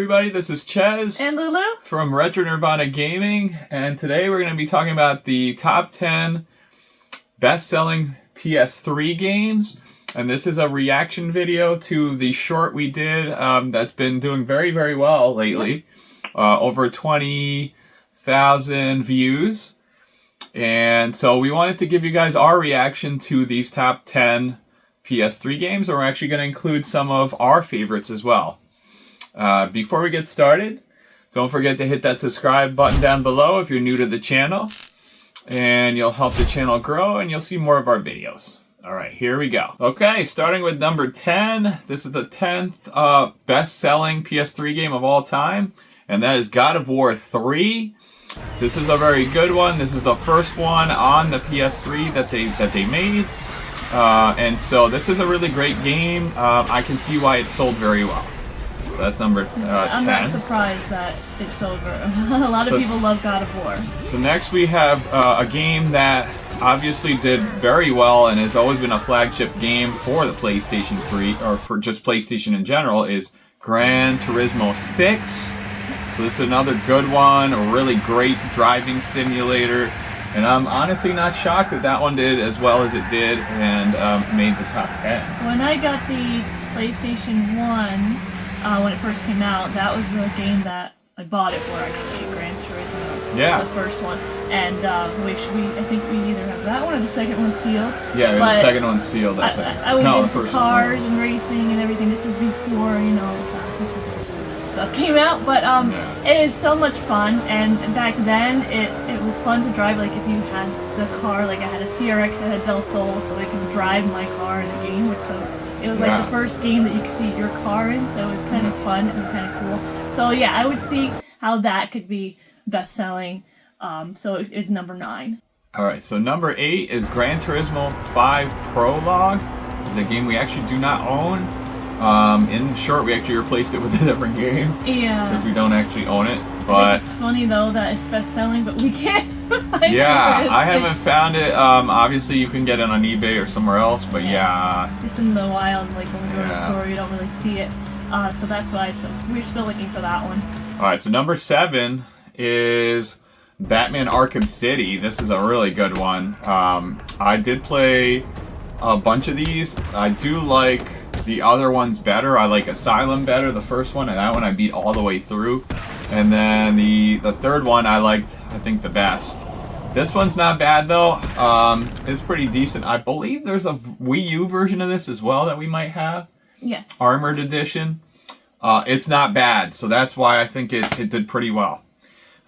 Everybody, this is Ches and Lulu from Retro Nirvana Gaming, and today we're going to be talking about the top 10 best-selling PS3 games. And this is a reaction video to the short we did that's been doing very, very well lately. Over 20,000 views. And so we wanted to give you guys our reaction to these top 10 PS3 games, and we're actually going to include some of our favorites as well. Before we get started, don't forget to hit that subscribe button down below if you're new to the channel, and you'll help the channel grow and you'll see more of our videos. Alright, here we go. Okay, starting with number 10. This is the 10th best-selling PS3 game of all time, and that is God of War 3. This is a very good one. This is the first one on the PS3 that they made. And so this is a really great game. I can see why it sold very well. That's number 10. I'm not surprised that it's over. A lot of people love God of War. So next we have a game that obviously did very well and has always been a flagship game for the PlayStation 3, or for just PlayStation in general, is Gran Turismo 6. So this is another good one, a really great driving simulator. And I'm honestly not shocked that that one did as well as it did and made the top 10. When I got the PlayStation 1, when it first came out, that was the game that I bought it for, actually, Gran Turismo. Yeah. The first one. And I think we either have that one or the second one sealed. Yeah, the second one sealed, I think. I was into cars and racing and everything. This was before, you know, Fast and Furious and that stuff came out. But it is so much fun, and back then it was fun to drive. Like if you had the car, like I had a CRX that had Del Sol, so I could drive my car in the game, which it was like the first game that you could see your car in, so it was kind of fun and kind of cool. So yeah, I would see how that could be best-selling. So it's number 9. Alright, so number 8 is Gran Turismo 5 Prologue. It's a game we actually do not own. In short, we actually replaced it with a different game. Yeah. Because we don't actually own it. But I think it's funny though that it's best-selling, but we can't find it. Yeah, I haven't found it. Obviously you can get it on eBay or somewhere else, but yeah. Just in the wild, like when we go to the store, you don't really see it. So that's why we're still looking for that one. Alright, so number 7 is Batman Arkham City. This is a really good one. I did play a bunch of these. I do like the other ones better. I like Asylum better, the first one, and that one I beat all the way through. And then the third one I liked, I think, the best. This one's not bad though. It's pretty decent. I believe there's a Wii U version of this as well that we might have. Yes. Armored Edition. It's not bad, so that's why I think it did pretty well.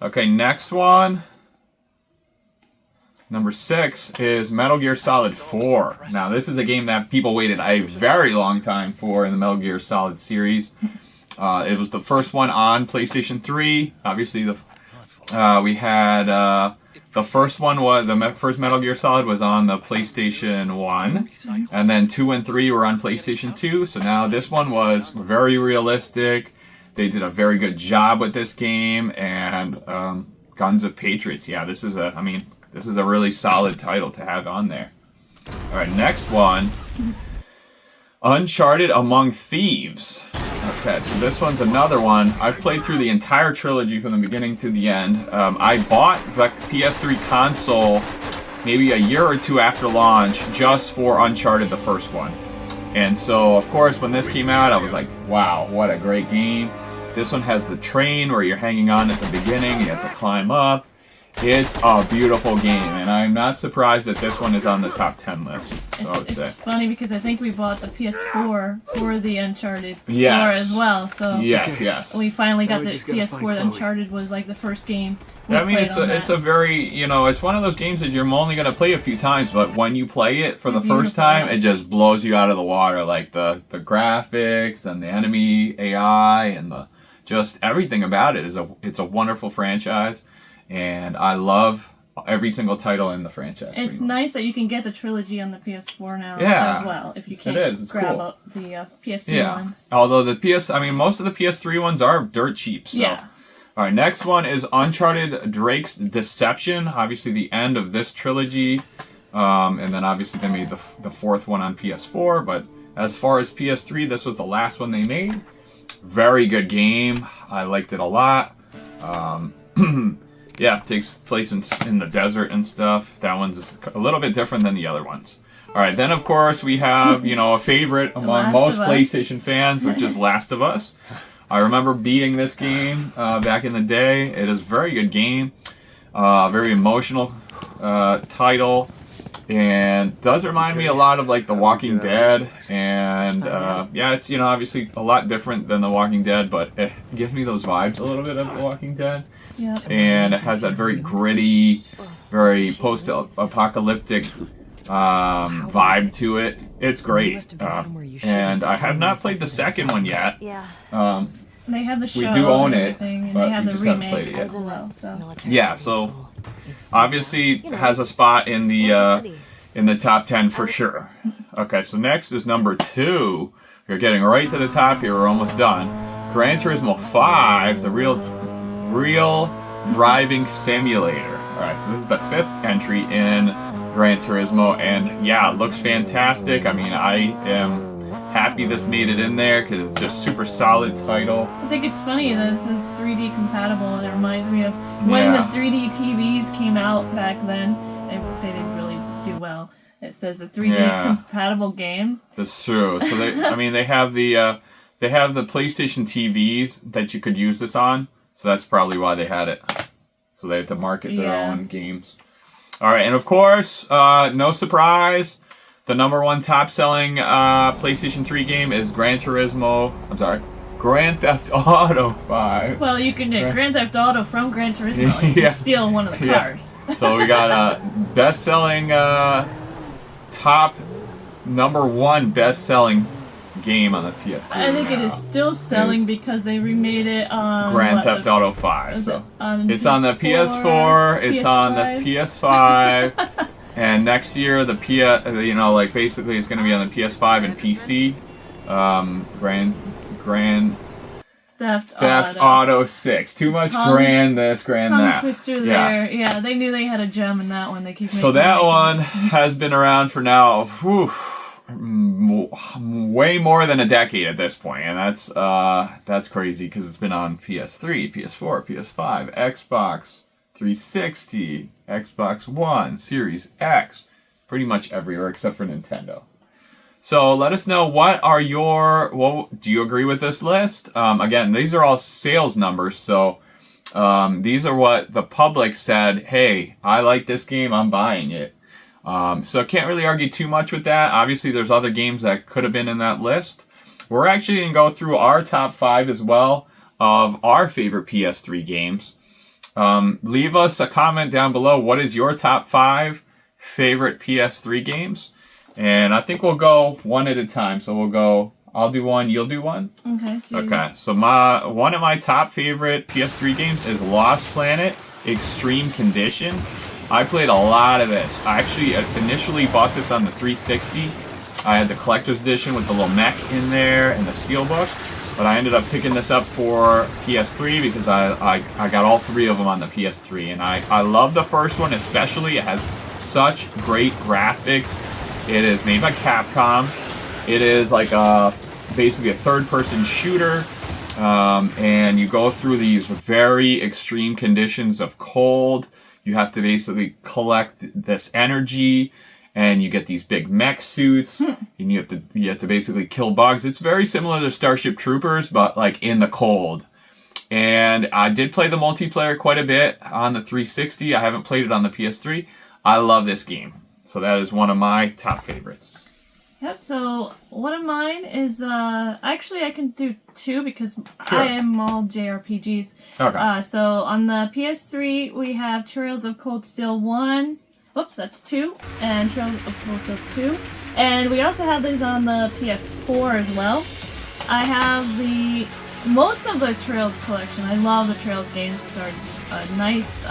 Okay, next one. Number 6 is Metal Gear Solid 4. Now, this is a game that people waited a very long time for in the Metal Gear Solid series. It was the first one on PlayStation 3. Obviously, we had the first one was the first Metal Gear Solid was on the PlayStation 1, and then 2 and 3 were on PlayStation 2. So now this one was very realistic. They did a very good job with this game, and Guns of Patriots. Yeah, this is a really solid title to have on there. All right, next one, Uncharted Among Thieves. Okay, so this one's another one. I've played through the entire trilogy from the beginning to the end. I bought the PS3 console maybe a year or two after launch just for Uncharted, the first one. And so, of course, when this came out, I was like, wow, what a great game. This one has the train where you're hanging on at the beginning. You have to climb up. It's a beautiful game, and I'm not surprised that this one is on the top 10 list. So it's funny because I think we bought the PS4 for the Uncharted 4 Yes. as well. So yes. We finally got the PS4. The Uncharted was like the first game. I mean, it's a very, it's one of those games that you're only going to play a few times, but when you play it for the first time, it just blows you out of the water. Like the graphics and the enemy AI and just everything about it it's a wonderful franchise. And I love every single title in the franchise. It's nice that you can get the trilogy on the PS4 now as well, if you can't grab up the PS3 ones. Although most of the PS3 ones are dirt cheap. So. Yeah. All right, next one is Uncharted Drake's Deception. Obviously the end of this trilogy. And then obviously they made the fourth one on PS4. But as far as PS3, this was the last one they made. Very good game. I liked it a lot. Yeah, it takes place in the desert and stuff. That one's a little bit different than the other ones. All right, then of course we have, you know, a favorite among most PlayStation fans, which is Last of Us. I remember beating this game back in the day. It is a very good game, very emotional title, and does remind me a lot of like The Walking Dead. And yeah, it's, you know, obviously a lot different than The Walking Dead, but it gives me those vibes a little bit of The Walking Dead. Yeah. And it has that very gritty, very post-apocalyptic vibe to it. It's great. And I have not played the second one yet. They have the show. We do own it, and but they have we the just haven't remake played it yet. as well. So. Yeah, so obviously has a spot in the top 10 for sure. Okay, so next is number 2. We're getting right to the top here. We're almost done. Gran Turismo 5, the real driving simulator. All right, so this is the 5th entry in Gran Turismo, and yeah, it looks fantastic. I mean, I am happy this made it in there because it's just super solid title. I think it's funny that this is 3D compatible, and it reminds me of when the 3D TVs came out back then. They didn't really do well. It says a 3D compatible game. That's true. So they, I mean, they have the PlayStation TVs that you could use this on. So that's probably why they had it. So they had to market their own games. All right, and of course, no surprise, the #1 top-selling PlayStation 3 game is Grand Theft Auto 5. Well, you can get Grand Theft Auto from Gran Turismo. You can steal one of the cars. So we got best-selling, top #1 best-selling game on the PS3. I think it is still selling because they remade it on Grand Theft Auto 5. So it's on the PS4, it's PS5. on the PS5, and next year the you know, like basically it's going to be on the PS5 and PC. Grand Theft Auto 6. Too much grand this, grand that. Twister there. Yeah, they knew they had a gem in that one. They keep. So that one has been around for now. Way more than a decade at this point, and that's crazy because it's been on PS3, PS4, PS5, Xbox 360, Xbox One, Series X, pretty much everywhere except for Nintendo. So let us know do you agree with this list? Again, these are all sales numbers, so these are what the public said. Hey, I like this game, I'm buying it. So I can't really argue too much with that. Obviously, there's other games that could have been in that list. We're actually going to go through our top 5 as well of our favorite PS3 games. Leave us a comment down below. What is your top 5 favorite PS3 games? And I think we'll go one at a time. So we'll go, I'll do one, you'll do one. Okay. So one of my top favorite PS3 games is Lost Planet Extreme Condition. I played a lot of this. I actually initially bought this on the 360. I had the collector's edition with the little mech in there and the steelbook, but I ended up picking this up for PS3 because I got all 3 of them on the PS3, and I love the first one especially. It has such great graphics. It is made by Capcom. It is like basically a third-person shooter, and you go through these very extreme conditions of cold. You have to basically collect this energy, and you get these big mech suits, and you have to basically kill bugs. It's very similar to Starship Troopers, but like in the cold. And I did play the multiplayer quite a bit on the 360. I haven't played it on the PS3. I love this game. So that is one of my top favorites. Yep, so one of mine is, actually I can do 2 because Sure. I am all JRPGs. Okay. So on the PS3, we have Trails of Cold Steel 1. Oops, that's 2. And Trails of Cold Steel 2. And we also have these on the PS4 as well. I have most of the Trails collection. I love the Trails games. These are a nice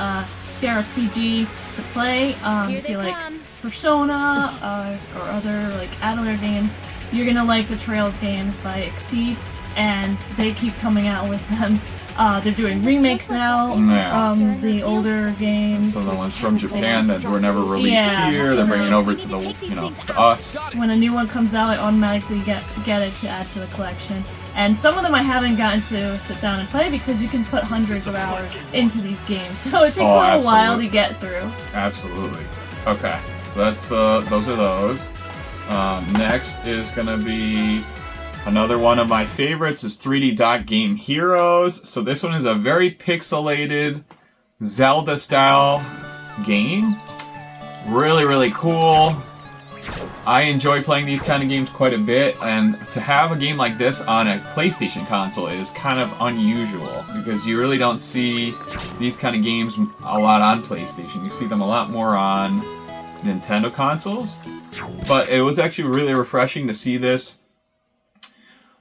JRPG to play. If you like Persona or other like Adler games, you're gonna like the Trails games by Exceed, and they keep coming out with them. They're doing remakes now from the older games. So the ones from Japan that were never released here, they're bringing over to to us. When a new one comes out, I automatically get it to add to the collection. And some of them I haven't gotten to sit down and play because you can put hundreds of hours into these games, so it takes a little while to get through. Absolutely. Okay, so that's those are those. Next is gonna be another one of my favorites is 3D Dot Game Heroes. So this one is a very pixelated Zelda style game. Really, really cool. I enjoy playing these kind of games quite a bit, and to have a game like this on a PlayStation console is kind of unusual because you really don't see these kind of games a lot on PlayStation. You see them a lot more on Nintendo consoles, but it was actually really refreshing to see this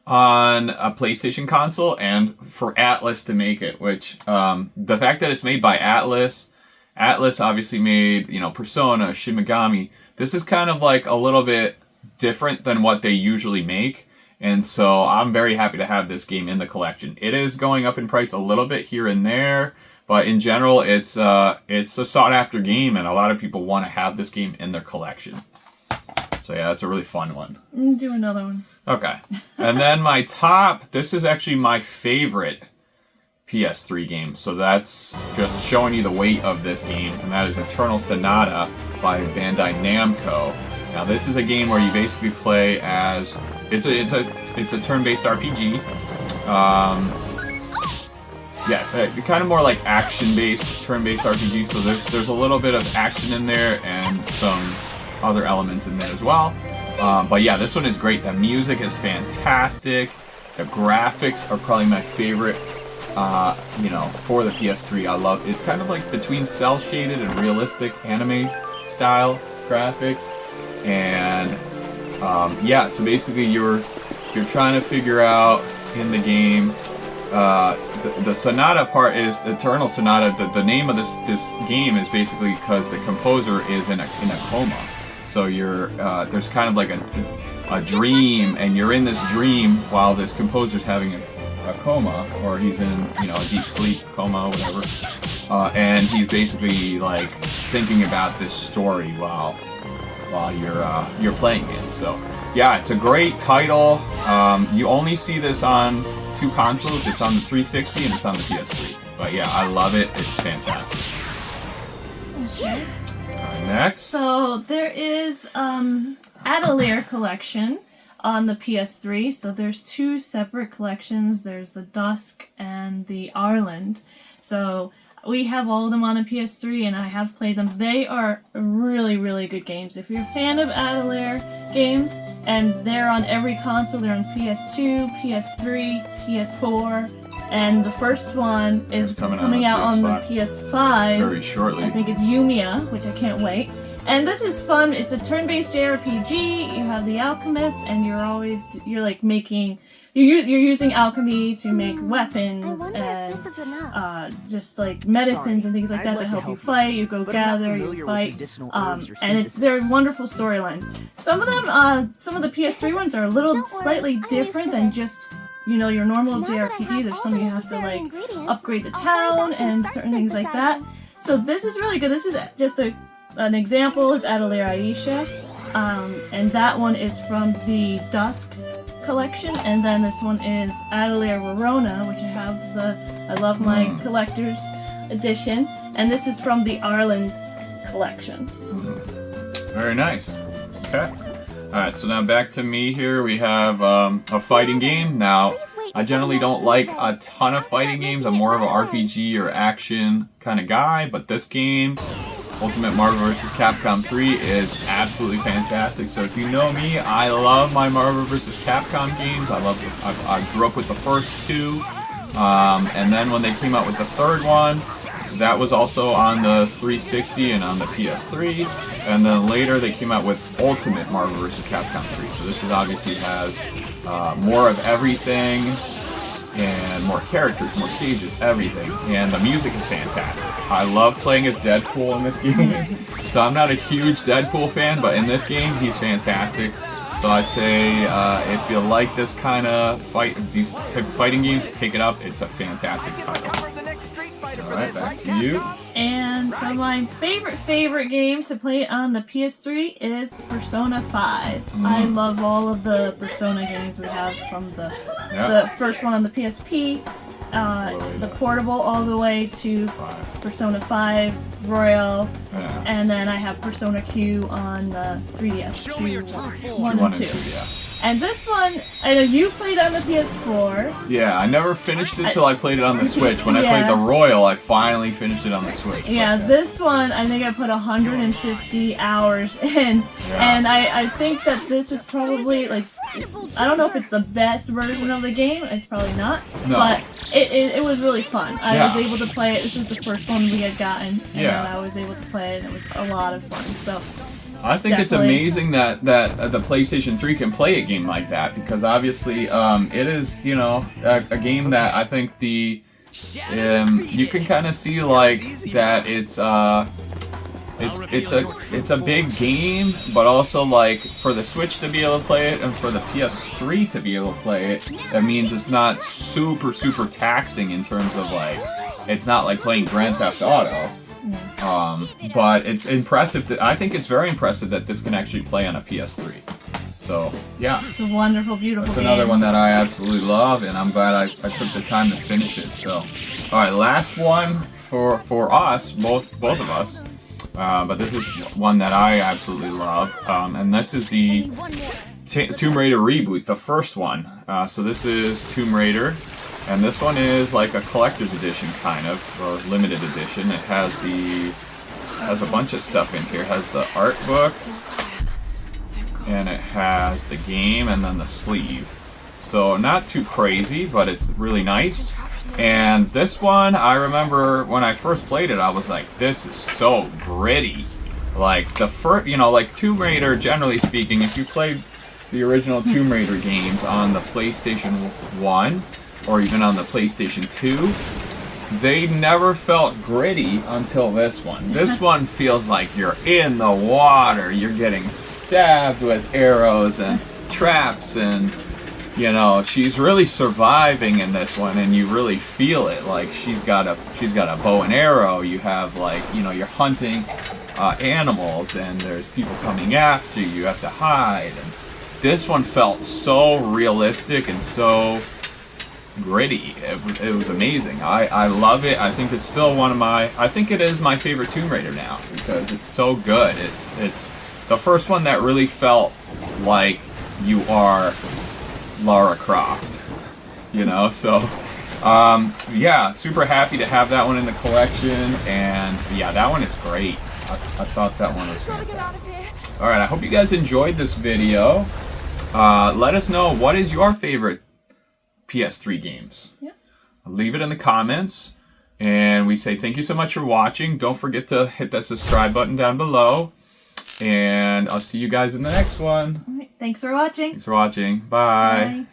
on a PlayStation console and for Atlas to make it, which the fact that it's made by Atlas obviously made, Persona, Shin Megami. This is kind of like a little bit different than what they usually make, and so I'm very happy to have this game in the collection. It is going up in price a little bit here and there, but in general, it's a sought-after game, and a lot of people want to have this game in their collection. So yeah, that's a really fun one. Do another one. Okay, and then my top, this is actually my favorite PS3 game, so that's just showing you the weight of this game, and that is Eternal Sonata by Bandai Namco. Now this is a game where you basically play as it's a turn-based RPG. Kind of more like action-based turn-based RPG. So there's a little bit of action in there and some other elements in there as well. But yeah, this one is great. The music is fantastic. The graphics are probably my favorite. For the PS3, I love it's kind of like between cel-shaded and realistic anime style graphics, and so basically you're trying to figure out in the game. The Sonata part is Eternal Sonata. The name of this game is basically because the composer is in a coma. So there's kind of like a dream, and you're in this dream while this composer's having a coma, or he's in a deep sleep coma, whatever, and he's basically like thinking about this story while you're playing it. So yeah, it's a great title. You only see this on two consoles. It's on the 360 and it's on the PS3. But yeah, I love it. It's fantastic. Okay. Next. So there is Atelier collection on the PS3. So there's two separate collections. There's the Dusk and the Arland. So we have all of them on a PS3, and I have played them. They are really, really good games. If you're a fan of Atelier games, and they're on every console, they're on PS2, PS3, PS4, and the first one is coming out on the PS5 very shortly. I think it's Yumiya, which I can't wait. And this is fun. It's a turn-based JRPG. You have the alchemist, and you're like making. You're using alchemy to make weapons and just like medicines and things like that to help you fight. You go gather, you fight, and they're wonderful storylines. Some of them, some of the PS3 ones are a little slightly different than just your normal JRPG. There's some you have to like upgrade the town and certain things like that. So this is really good. This is just an example is Atelier Aisha, and that one is from the Dusk collection, and then this one is Atelier Verona, which I love my collector's edition, and this is from the Arland collection. Very nice. Okay. Alright, so now back to me here. We have a fighting game. Now, I generally don't like a ton of fighting games. I'm more of an RPG or action kind of guy, but this game, Ultimate Marvel vs. Capcom 3, is absolutely fantastic. So if you know me, I love my Marvel vs. Capcom games. I grew up with the first two, and then when they came out with the third one, that was also on the 360 and on the PS3, and then later they came out with Ultimate Marvel vs. Capcom 3. So this obviously has more of everything, and more characters, more stages, everything. And the music is fantastic. I love playing as Deadpool in this game. So I'm not a huge Deadpool fan, but in this game, he's fantastic. So I say if you like this kind of these type of fighting games, pick it up. It's a fantastic title. All right, back to you. And so my favorite game to play on the PS3 is Persona 5. I love all of the Persona games we have from the first one on the PSP, the portable all the way to Persona 5 Royal, and then I have Persona Q on the 3DS, Q1 and 2. Yeah. And this one, I know you played on the PS4. Yeah, I never finished it till I played it on the Switch. When I played the Royal, I finally finished it on the Switch. Yeah, this one, I think I put 150 hours in. Yeah. And I think that this is probably, like, I don't know if it's the best version of the game. It's probably not. No. But it was really fun. I was able to play it. This was the first one we had gotten. And I was able to play it, and it was a lot of fun. So I think it's amazing that the PlayStation 3 can play a game like that, because obviously it is, you know, a game that I think you can kind of see like that it's a big game, but also like for the Switch to be able to play it and for the PS3 to be able to play it, that means it's not super taxing in terms of like, it's not like playing Grand Theft Auto. But it's impressive I think it's very impressive that this can actually play on a PS3. So, yeah. It's a wonderful, beautiful game. It's another one that I absolutely love, and I'm glad I took the time to finish it. So, alright, last one for us, both of us. But this is one that I absolutely love. And this is the Tomb Raider reboot, the first one. So this is Tomb Raider. And this one is like a collector's edition, kind of, or limited edition. It has a bunch of stuff in here. It has the art book, and it has the game, and then the sleeve. So not too crazy, but it's really nice. And this one, I remember when I first played it, I was like, this is so gritty. Like the first, you know, like Tomb Raider, generally speaking, if you played the original Tomb Raider games on the PlayStation 1, or even on the PlayStation 2, they never felt gritty until this one. This one feels like you're in the water, you're getting stabbed with arrows and traps, and you know, she's really surviving in this one, and you really feel it. Like she's got a bow and arrow, you have, like, you know, you're hunting animals, and there's people coming after you, you have to hide. And this one felt so realistic and so gritty. It was amazing. I love it. I think it's still I think it is my favorite Tomb Raider now, because it's so good. It's the first one that really felt like you are Lara Croft, you know. So yeah, super happy to have that one in the collection, and yeah, that one is great. I thought that one was fantastic. Alright, I hope you guys enjoyed this video. Let us know, what is your favorite PS3 games? Yeah. Leave it in the comments, and we say thank you so much for watching. Don't forget to hit that subscribe button down below, and I'll see you guys in the next one. All right, thanks for watching. Thanks for watching. Bye. Bye.